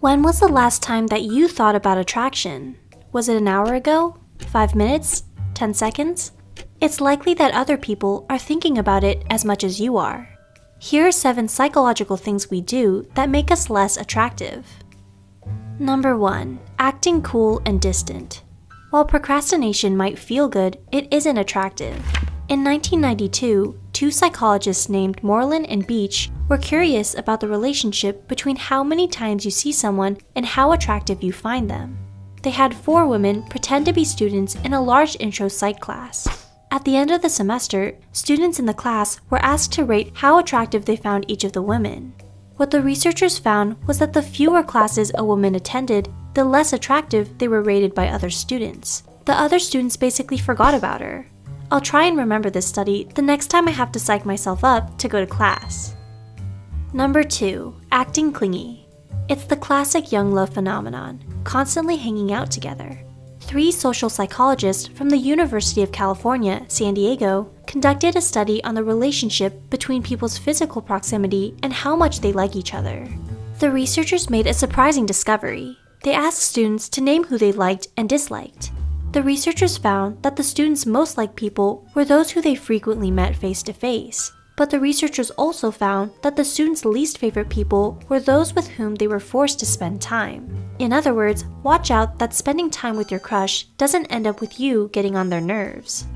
When was the last time that you thought about attraction? Was it an hour ago? 5 minutes? 10 seconds? It's likely that other people are thinking about it as much as you are. Here are 7 psychological things we do that make us less attractive. Number 1. Acting cool and distant. While procrastination might feel good, it isn't attractive. In 1992, 2 psychologists named Moreland and Beach were curious about the relationship between how many times you see someone and how attractive you find them. They had 4 women pretend to be students in a large intro psych class. At the end of the semester, students in the class were asked to rate how attractive they found each of the women. What the researchers found was that the fewer classes a woman attended, the less attractive they were rated by other students. The other students basically forgot about her. I'll try and remember this study the next time I have to psych myself up to go to class. Number 2. Acting clingy. It's the classic young love phenomenon, constantly hanging out together. 3 social psychologists from the University of California, San Diego, conducted a study on the relationship between people's physical proximity and how much they like each other. The researchers made a surprising discovery. They asked students to name who they liked and disliked. The researchers found that the students most liked people were those who they frequently met face to face. But the researchers also found that the students' least favorite people were those with whom they were forced to spend time. In other words, watch out that spending time with your crush doesn't end up with you getting on their nerves.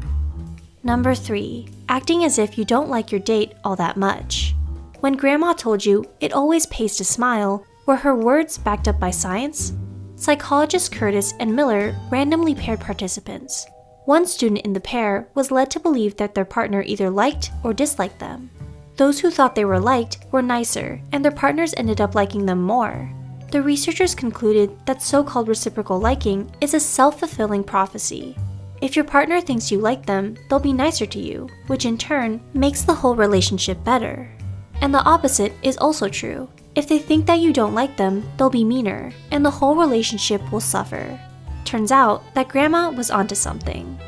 Number 3. Acting as if you don't like your date all that much. When grandma told you it always pays to smile, were her words backed up by science? Psychologists Curtis and Miller randomly paired participants. One student in the pair was led to believe that their partner either liked or disliked them. Those who thought they were liked were nicer, and their partners ended up liking them more. The researchers concluded that so-called reciprocal liking is a self-fulfilling prophecy. If your partner thinks you like them, they'll be nicer to you, which in turn makes the whole relationship better. And the opposite is also true. If they think that you don't like them, they'll be meaner, and the whole relationship will suffer. Turns out that grandma was onto something.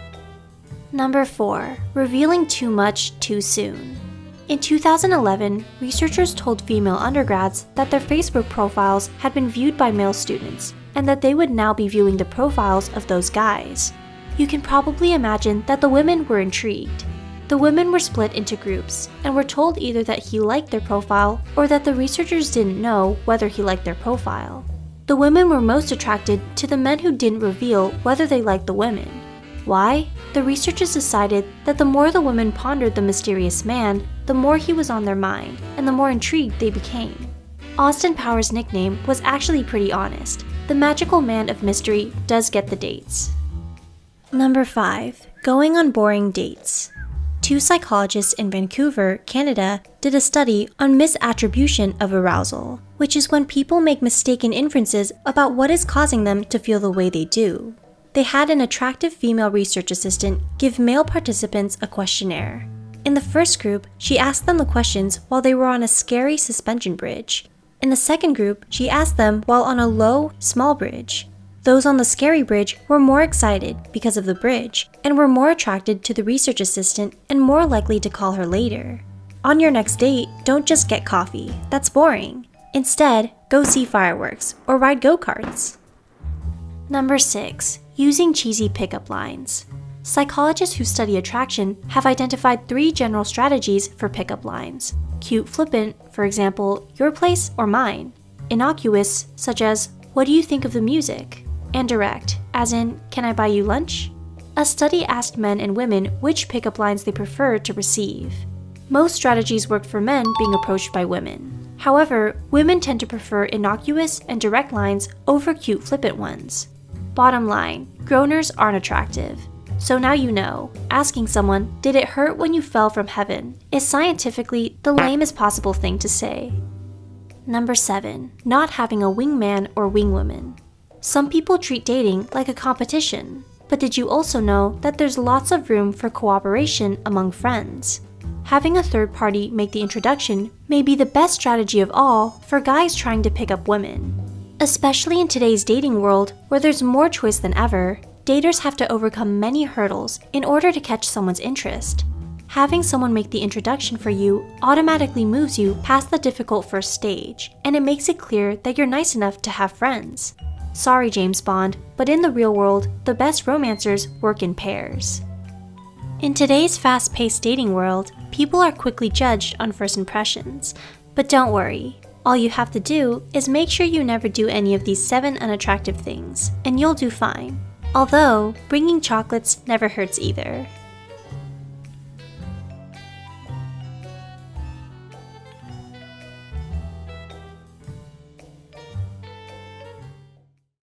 Number 4. Revealing too much too soon. In 2011, researchers told female undergrads that their Facebook profiles had been viewed by male students, and that they would now be viewing the profiles of those guys. You can probably imagine that the women were intrigued. The women were split into groups, and were told either that he liked their profile or that the researchers didn't know whether he liked their profile. The women were most attracted to the men who didn't reveal whether they liked the women. Why? The researchers decided that the more the women pondered the mysterious man, the more he was on their mind, and the more intrigued they became. Austin Powers' nickname was actually pretty honest. The magical man of mystery does get the dates. Number 5. Going on boring dates. 2 psychologists in Vancouver, Canada, did a study on misattribution of arousal, which is when people make mistaken inferences about what is causing them to feel the way they do. They had an attractive female research assistant give male participants a questionnaire. In the first group, she asked them the questions while they were on a scary suspension bridge. In the second group, she asked them while on a low, small bridge. Those on the scary bridge were more excited because of the bridge and were more attracted to the research assistant and more likely to call her later. On your next date, don't just get coffee. That's boring. Instead, go see fireworks or ride go-karts. Number 6. Using cheesy pickup lines. Psychologists who study attraction have identified 3 general strategies for pickup lines. Cute flippant, for example, your place or mine. Innocuous, such as, what do you think of the music? And direct, as in, can I buy you lunch? A study asked men and women which pickup lines they preferred to receive. Most strategies worked for men being approached by women. However, women tend to prefer innocuous and direct lines over cute flippant ones. Bottom line, groaners aren't attractive. So now you know, asking someone, did it hurt when you fell from heaven, is scientifically the lamest possible thing to say. Number 7. Not having a wingman or wingwoman. Some people treat dating like a competition, but did you also know that there's lots of room for cooperation among friends? Having a third party make the introduction may be the best strategy of all for guys trying to pick up women. Especially in today's dating world, where there's more choice than ever, daters have to overcome many hurdles in order to catch someone's interest. Having someone make the introduction for you automatically moves you past the difficult first stage, and it makes it clear that you're nice enough to have friends. Sorry, James Bond, but in the real world, the best romancers work in pairs. In today's fast-paced dating world, people are quickly judged on first impressions. But don't worry, all you have to do is make sure you never do any of these 7 unattractive things, and you'll do fine. Although, bringing chocolates never hurts either.